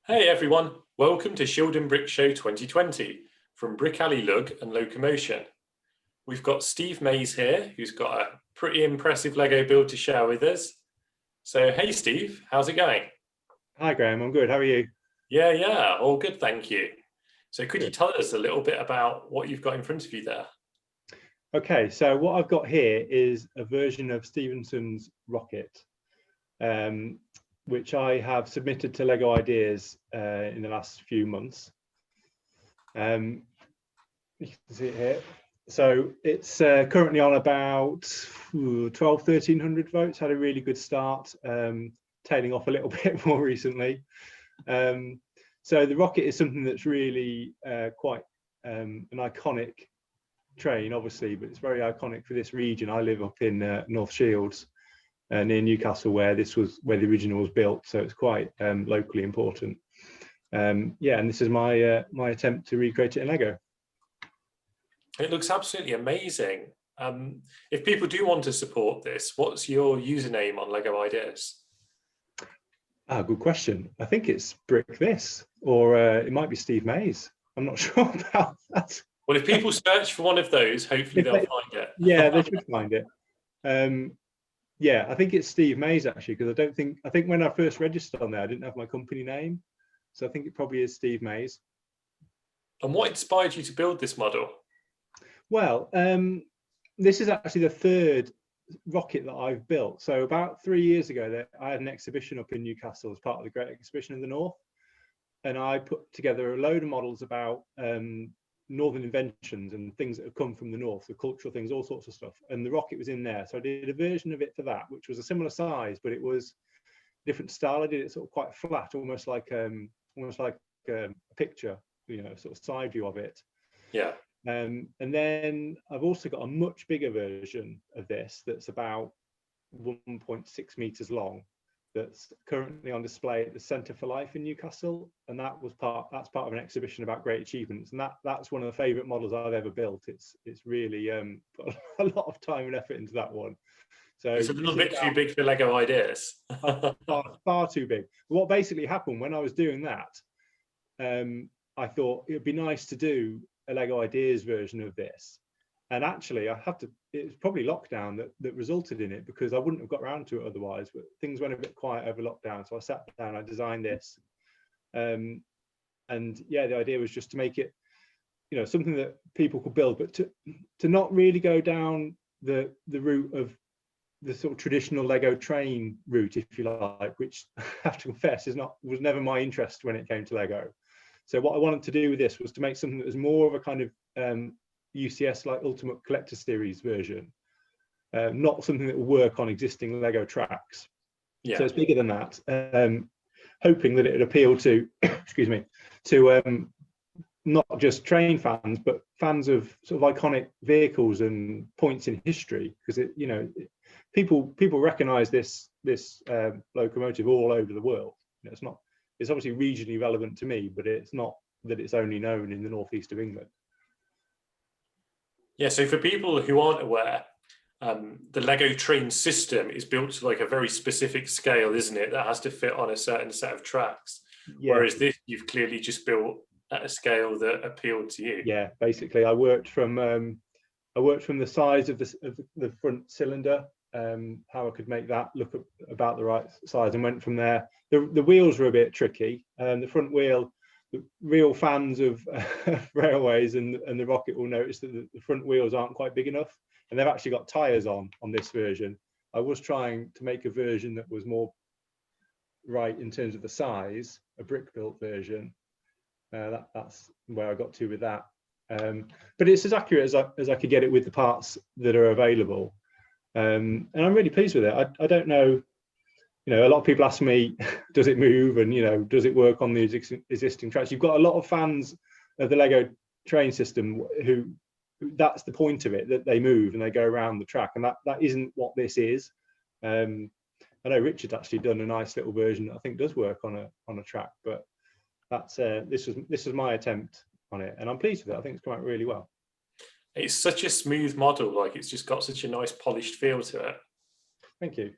Hey everyone, welcome to Shildon Brick Show 2020 from Brick Alley Lug and Locomotion. We've got Steve Mays here, who's got a pretty impressive Lego build to share with us. So hey Steve, how's it going? Hi Graham, I'm good. How are you? Yeah, all good, thank you. So could you Good. tell us a little bit about what you've got in front of you there? Okay, so what I've got here is a version of Stephenson's rocket, which I have submitted to Lego Ideas in the last few months. You can see it here. So it's currently on about 1,1300 votes, had a really good start, tailing off a little bit more recently. So the rocket is something that's really quite an iconic train, obviously, but it's very iconic for this region. I live up in North Shields, near Newcastle, where the original was built, so it's quite locally important. Yeah, and this is my my attempt to recreate it in Lego. It looks absolutely amazing. If people do want to support this, what's your username on Lego Ideas? Good question. I think it's Brick This, or it might be Steve Mays. I'm not sure about that. Well, if people search for one of those, hopefully they'll find it. Yeah, they should find it. Yeah, I think it's Steve Mays actually, because I think when I first registered on there, I didn't have my company name, so I think it probably is Steve Mays. And what inspired you to build this model? Well, this is actually the third rocket that I've built. So about 3 years ago, I had an exhibition up in Newcastle as part of the Great Exhibition in the North, and I put together a load of models about northern inventions and things that have come from the north, the cultural things, all sorts of stuff, and the rocket was in there. So I did a version of it for that, which was a similar size, but it was a different style. I did it sort of quite flat, almost like a picture, sort of side view of it. Yeah. And then I've also got a much bigger version of this that's about 1.6 meters long, that's currently on display at the Centre for Life in Newcastle, and that's part of an exhibition about great achievements, and that's one of the favourite models I've ever built. It's really put a lot of time and effort into that one. So it's a little bit too big for Lego Ideas. far too big. What basically happened when I was doing that, I thought it would be nice to do a Lego Ideas version of this, and actually it was probably lockdown that resulted in it, because I wouldn't have got around to it otherwise, but things went a bit quiet over lockdown, so I sat down, I designed this, and yeah, the idea was just to make it something that people could build, but to not really go down the route of the sort of traditional Lego train route, if you like, which I have to confess was never my interest when it came to Lego. So what I wanted to do with this was to make something that was more of a kind of UCS like Ultimate Collector Series version, not something that will work on existing Lego tracks. Yeah. So it's bigger than that, hoping that it would appeal to, excuse me, to not just train fans, but fans of sort of iconic vehicles and points in history, because people recognise this locomotive all over the world. It's obviously regionally relevant to me, but it's not that it's only known in the northeast of England. Yeah, so for people who aren't aware, the Lego train system is built to like a very specific scale, isn't it? That has to fit on a certain set of tracks. Yeah. Whereas this, you've clearly just built at a scale that appealed to you. Yeah, basically, I worked from the size of the front cylinder, how I could make that look about the right size, and went from there. The wheels were a bit tricky. The front wheel, the real fans of railways and the rocket will notice that the front wheels aren't quite big enough, and they've actually got tyres on this version. I was trying to make a version that was more right in terms of the size, a brick built version. That's where I got to with that. But it's as accurate as I could get it with the parts that are available. And I'm really pleased with it. I don't know, a lot of people ask me, does it move, and does it work on the existing tracks? You've got a lot of fans of the Lego train system who that's the point of it, that they move and they go around the track, and that isn't what this is. I know Richard's actually done a nice little version that I think does work on a track, but that's this was my attempt on it, and I'm pleased with it. I think it's come out really well. It's such a smooth model, like it's just got such a nice polished feel to it. Thank you.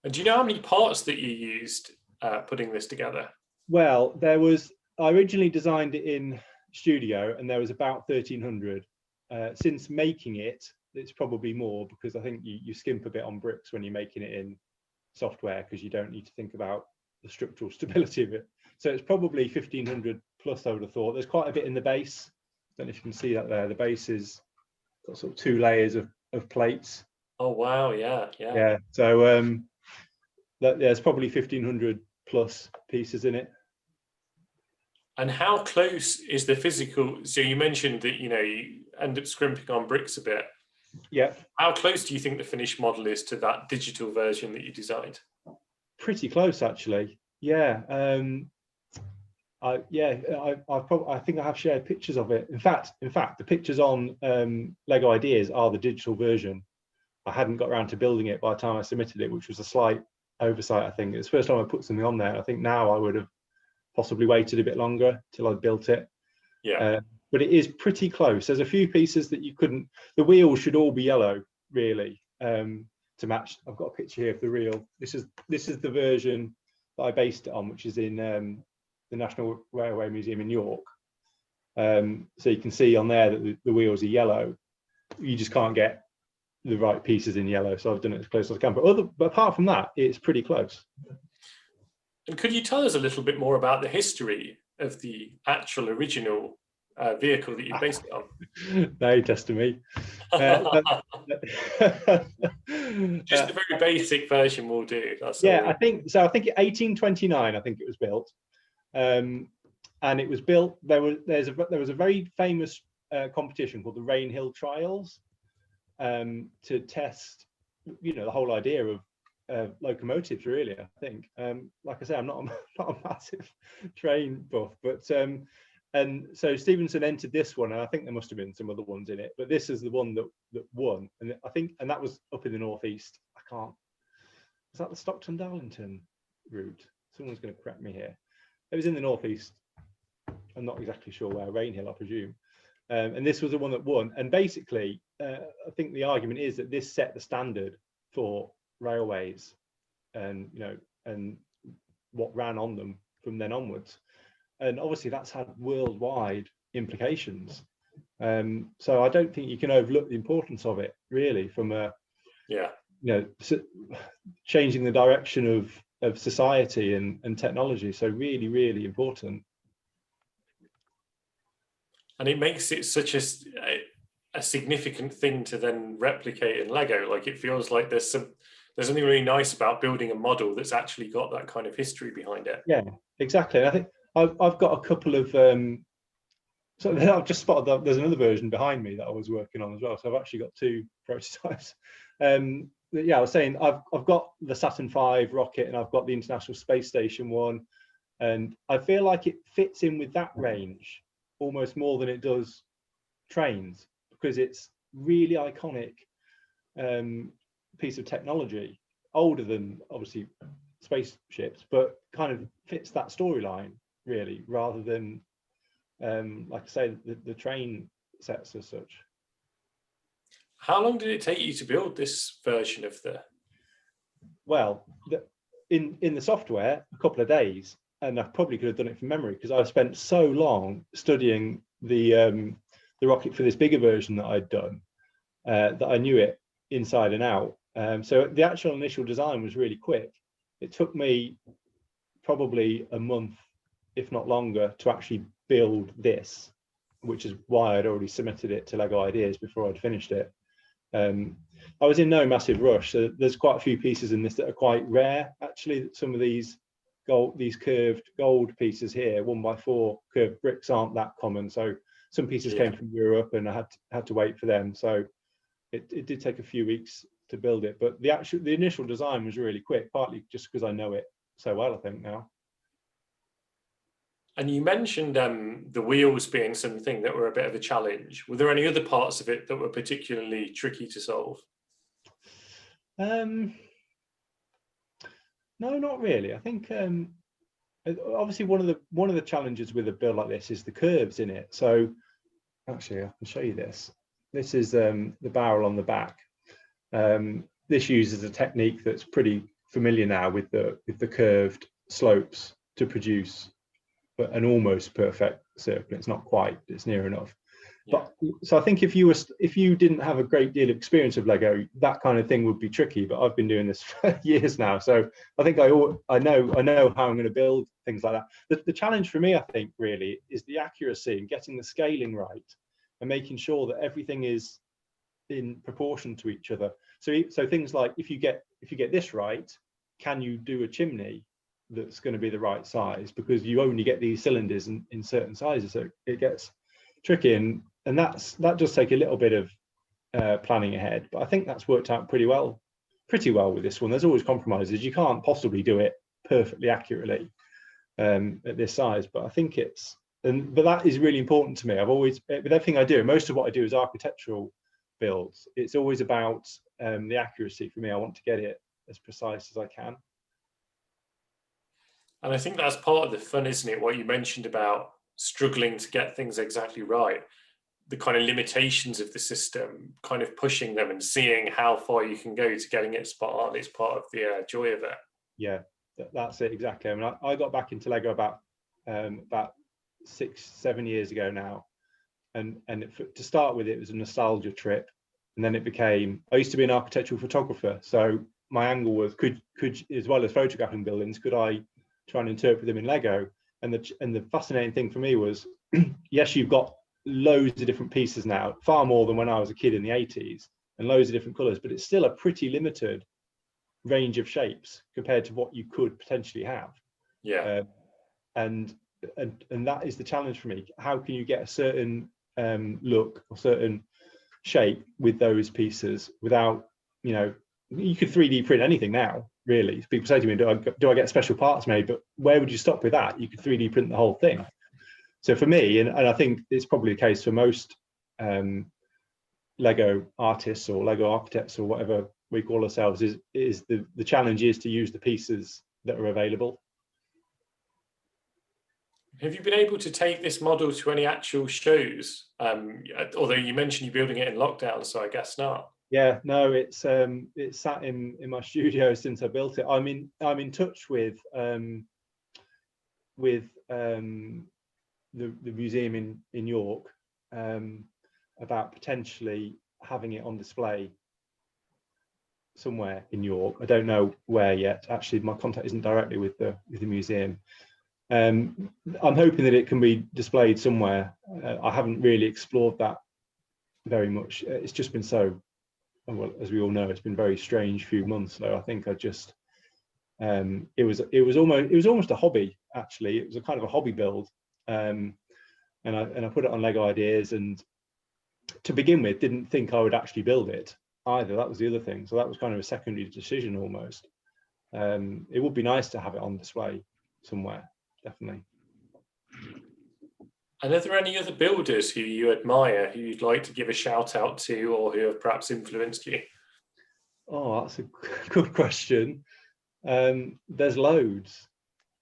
And do you know how many parts that you used putting this together? Well, I originally designed it in Studio, and there was about 1,300. Since making it, it's probably more, because I think you skimp a bit on bricks when you're making it in software, because you don't need to think about the structural stability of it. So it's probably 1,500 plus, I would have thought. There's quite a bit in the base. Don't know if you can see that there. The base is got sort of 2 layers of plates. Oh wow, yeah. Yeah. So there's probably 1,500 plus pieces in it. And how close is the physical? So you mentioned that you end up scrimping on bricks a bit. Yeah. How close do you think the finished model is to that digital version that you designed? Pretty close, actually. Yeah. I think I have shared pictures of it. In fact, the pictures on Lego Ideas are the digital version. I hadn't got around to building it by the time I submitted it, which was a slight oversight. I think it's the first time I put something on there. I think now I would have possibly waited a bit longer till I built it. Yeah. But it is pretty close. There's a few pieces that you couldn't. The wheels should all be yellow, really, to match. I've got a picture here of the reel. This is the version that I based it on, which is in the National Railway Museum in York. So you can see on there that the wheels are yellow. You just can't get the right pieces in yellow, so I've done it as close as I can. But apart from that, it's pretty close. And could you tell us a little bit more about the history of the actual original vehicle that you based it on? No, testing me. Just a very basic version will do. That's yeah, all. I think 1829. I think it was built, and it was built. There was a very famous competition called the Rainhill Trials, to test, the whole idea of locomotives, really. I think, like I say, I'm not a massive train buff, but and so Stephenson entered this one, and I think there must have been some other ones in it, but this is the one that won, and I think, and that was up in the northeast. Is that the Stockton Darlington route? Someone's going to correct me here. It was in the northeast. I'm not exactly sure where. Rainhill, I presume. And this was the one that won. And basically, I think the argument is that this set the standard for railways, and and what ran on them from then onwards. And obviously, that's had worldwide implications. So I don't think you can overlook the importance of it, really, from a changing the direction of society and technology. So really, really important. And it makes it such a significant thing to then replicate in Lego. Like, it feels like there's something really nice about building a model that's actually got that kind of history behind it. Yeah, exactly. I think I've got a couple of so I've just spotted that there's another version behind me that I was working on as well. So I've actually got 2 prototypes. Yeah, I was saying I've got the Saturn V rocket, and I've got the International Space Station one, and I feel like it fits in with that range almost more than it does trains, because it's really iconic piece of technology, older than obviously spaceships, but kind of fits that storyline really, rather than like I say, the train sets as such. How long did it take you to build this version of the? Well, in the software, a couple of days, and I probably could have done it from memory, because I've spent so long studying the rocket for this bigger version that I'd done, that I knew it inside and out. So the actual initial design was really quick. It took me probably a month, if not longer, to actually build this, which is why I'd already submitted it to Lego Ideas before I'd finished it. I was in no massive rush. So there's quite a few pieces in this that are quite rare, actually. Some of these curved gold pieces here, 1x4 curved bricks, aren't that common. So some pieces came from Europe, and I had to wait for them. So it did take a few weeks to build it, but the initial design was really quick, partly just because I know it so well, I think, now. And you mentioned the wheels being something that were a bit of a challenge. Were there any other parts of it that were particularly tricky to solve? No, not really. I think obviously one of the challenges with a build like this is the curves in it. So actually, I can show you this. This is the barrel on the back. This uses a technique that's pretty familiar now with the curved slopes to produce an almost perfect circle. It's not quite, it's near enough. Yeah. But so I think if you didn't have a great deal of experience of Lego, that kind of thing would be tricky. But I've been doing this for years now, so I think I know how I'm going to build things like that. The challenge for me, I think, really is the accuracy and getting the scaling right, and making sure that everything is in proportion to each other. So things like if you get this right, can you do a chimney that's going to be the right size? Because you only get these cylinders in certain sizes, so it gets tricky, and that does take a little bit of planning ahead. But I think that's worked out pretty well with this one. There's always compromises. You can't possibly do it perfectly accurately at this size, but I think but that is really important to me. I've always, with everything I do, most of what I do is architectural builds. It's always about the accuracy for me. I want to get it as precise as I can. And I think that's part of the fun, isn't it? What you mentioned about struggling to get things exactly right, the kind of limitations of the system, kind of pushing them and seeing how far you can go to getting it spot on is part of the joy of it. Yeah, that's it exactly. I mean, I got back into Lego about 6-7 years ago now, and to start with, it was a nostalgia trip, and then it became, I used to be an architectural photographer, so my angle was could as well as photographing buildings, could I try and interpret them in Lego? And the fascinating thing for me was, yes, you've got loads of different pieces now, far more than when I was a kid in the 80s, and loads of different colors, but it's still a pretty limited range of shapes compared to what you could potentially have. Yeah. And that is the challenge for me. How can you get a certain look or certain shape with those pieces without, you could 3D print anything now, really. People say to me, do I get special parts made? But where would you stop with that? You could 3D print the whole thing. So for me, and I think it's probably the case for most Lego artists or Lego architects or whatever we call ourselves, is the challenge is to use the pieces that are available. Have you been able to take this model to any actual shows? Although you mentioned you're building it in lockdown, so I guess not. Yeah, no, it's sat in my studio since I built it. I'm in touch with the museum in York about potentially having it on display somewhere in York. I don't know where yet. Actually, my contact isn't directly with the museum. I'm hoping that it can be displayed somewhere. I haven't really explored that very much. It's just been so, well, as we all know, it's been a very strange few months. So I think I just it was almost a hobby, actually. It was a kind of a hobby build, and I put it on Lego Ideas, and to begin with, didn't think I would actually build it either. That was the other thing. So that was kind of a secondary decision almost. It would be nice to have it on display somewhere, definitely. And are there any other builders who you admire, who you'd like to give a shout out to, or who have perhaps influenced you? Oh, that's a good question. There's loads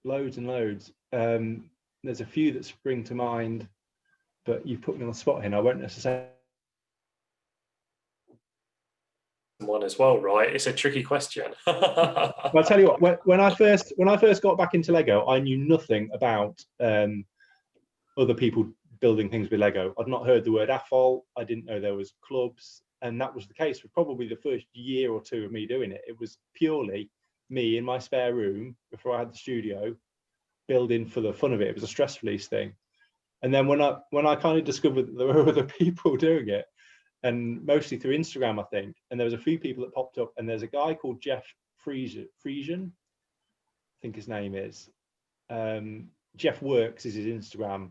and loads. There's a few that spring to mind, but you put me on the spot here. I won't necessarily. One as well, right? It's a tricky question. I'll tell you what. When I first got back into Lego, I knew nothing about other people building things with Lego. I'd not heard the word AFOL. I didn't know there was clubs, and that was the case for probably the first year or two of me doing it. It was purely me in my spare room before I had the studio, building for the fun of it. It was a stress release thing. And then when I kind of discovered that there were other people doing it, and mostly through Instagram, I think, and there was a few people that popped up, and there's a guy called Jeff Friesian, I think his name is. Jeff Works is his Instagram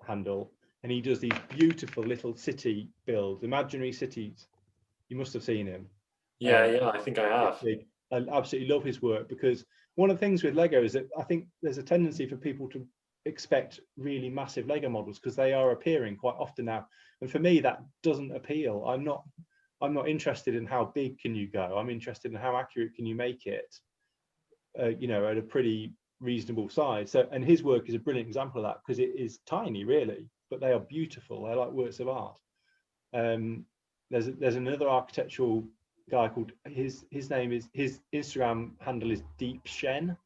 handle, and he does these beautiful little city builds, imaginary cities. You must have seen him. Yeah, I think I have. I absolutely love his work, because one of the things with Lego is that I think there's a tendency for people to expect really massive Lego models because they are appearing quite often now, and for me that doesn't appeal. I'm not interested in how big can you go. I'm interested in how accurate can you make it, at a pretty reasonable size. So, and his work is a brilliant example of that, because it is tiny really, but they are beautiful. They're like works of art. There's another architectural guy called, his name is, his Instagram handle is Deep Shen,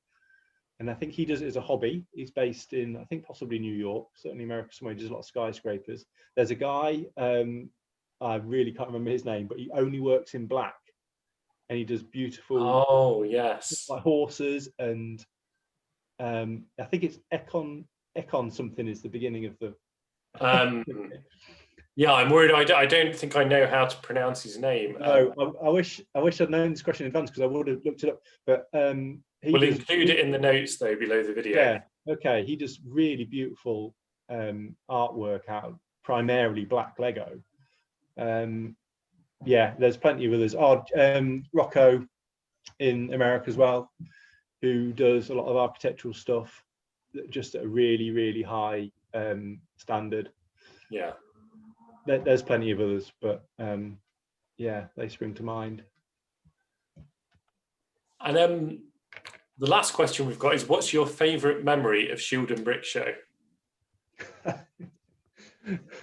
and I think he does it as a hobby. He's based in, I think, possibly New York, certainly America somewhere. He does a lot of skyscrapers. There's a guy, I really can't remember his name, but he only works in black, and he does beautiful, Oh, yes. like horses, and I think it's Econ something is the beginning of the. Yeah, I'm worried. I don't think I know how to pronounce his name. No, I wish I'd known this question in advance, because I would have looked it up. But we'll include it in the notes though below the video. Yeah, okay. He does really beautiful artwork out of primarily black Lego. Yeah, there's plenty of others. Rocco in America as well, who does a lot of architectural stuff, just at a really, really high standard. Yeah. There's plenty of others, but yeah, they spring to mind. And the last question we've got is, what's your favourite memory of Shildon Brick Show?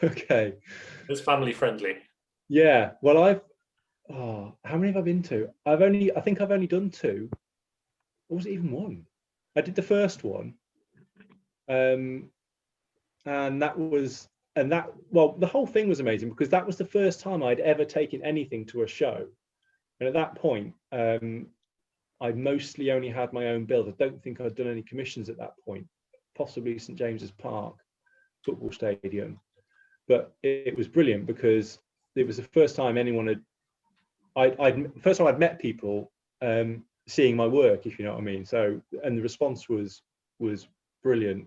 Okay. It's family friendly. Yeah, well, how many have I been to? I think I've only done 2. Or was it even 1? I did the first one. And the whole thing was amazing, because that was the first time I'd ever taken anything to a show. And at that point, I mostly only had my own build. I don't think I'd done any commissions at that point, possibly St James's Park football stadium. But it was brilliant, because it was the first time anyone I'd met people seeing my work, if you know what I mean. So, and the response was brilliant.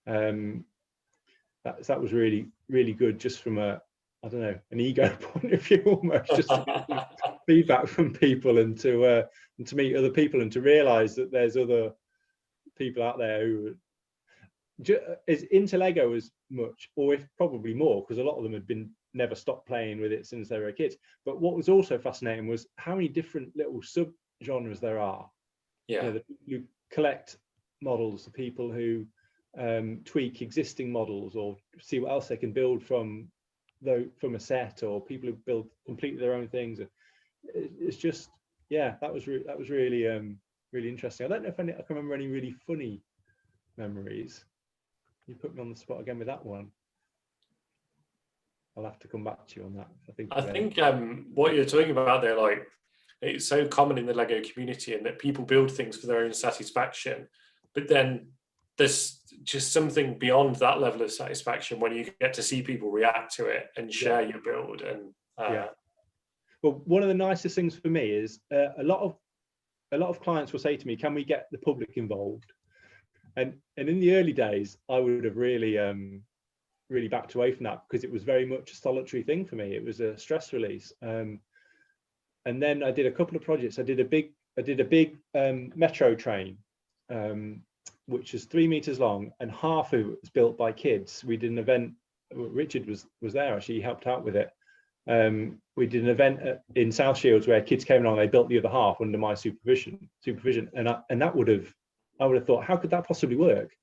That was really, really good, just from an ego point of view, almost, just to get feedback from people, and to meet other people, and to realize that there's other people out there who is into Lego as much, or if probably more, because a lot of them had never stopped playing with it since they were kids. But what was also fascinating was how many different little sub genres there are. Yeah. The people who collect models, the people who tweak existing models, or see what else they can build from a set, or people who build completely their own things. It's just, yeah, that was really really interesting. I don't know if I can remember any really funny memories. You put me on the spot again with that one. I'll have to come back to you on that. I think what you're talking about there, like, it's so common in the Lego community, and that people build things for their own satisfaction, but then there's just something beyond that level of satisfaction when you get to see people react to it and share your build. And well, one of the nicest things for me is a lot of clients will say to me, can we get the public involved? And in the early days, I would have really really backed away from that, because it was very much a solitary thing for me. It was a stress release. And then I did a couple of projects. I did a big metro train, which is 3 meters long, and half of it was built by kids. We did an event. Richard was there, actually. He helped out with it. We did an event in South Shields where kids came along. They built the other half under my supervision, and that I would have thought, how could that possibly work?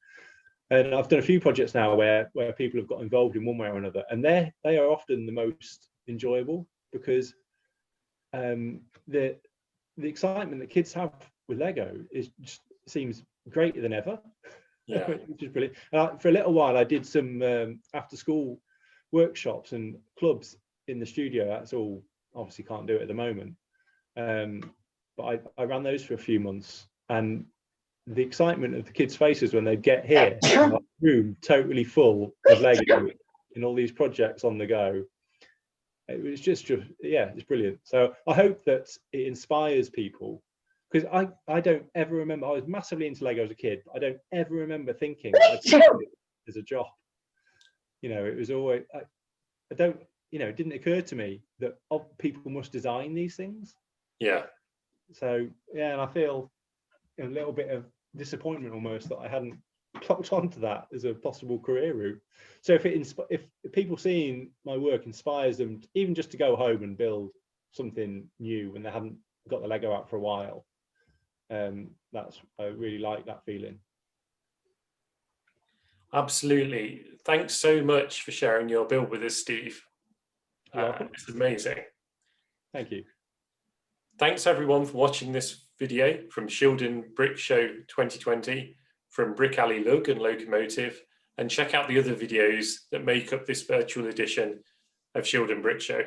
And I've done a few projects now where people have got involved in one way or another, and they are often the most enjoyable, because the excitement that kids have with Lego seems greater than ever. Yeah. Which is brilliant. For a little while, I did some after school workshops and clubs in the studio. That's all, obviously can't do it at the moment, but I ran those for a few months, and the excitement of the kids' faces when they get here, the room totally full of Lego and all these projects on the go. It was just yeah, it's brilliant. So I hope that it inspires people, because I don't ever remember. I was massively into Lego as a kid, but I don't ever remember thinking as a job. It was always, I don't, it didn't occur to me that people must design these things. Yeah. So yeah, and I feel a little bit of disappointment almost that I hadn't clocked onto that as a possible career route. So if people seeing my work inspires them, even just to go home and build something new when they haven't got the Lego out for a while, I really like that feeling. Absolutely. Thanks so much for sharing your build with us, Steve. It's amazing. Thank you. Thanks everyone for watching this video from Shildon Brick Show 2020, from Brick Alley Lug and Locomotive, and check out the other videos that make up this virtual edition of Shildon Brick Show.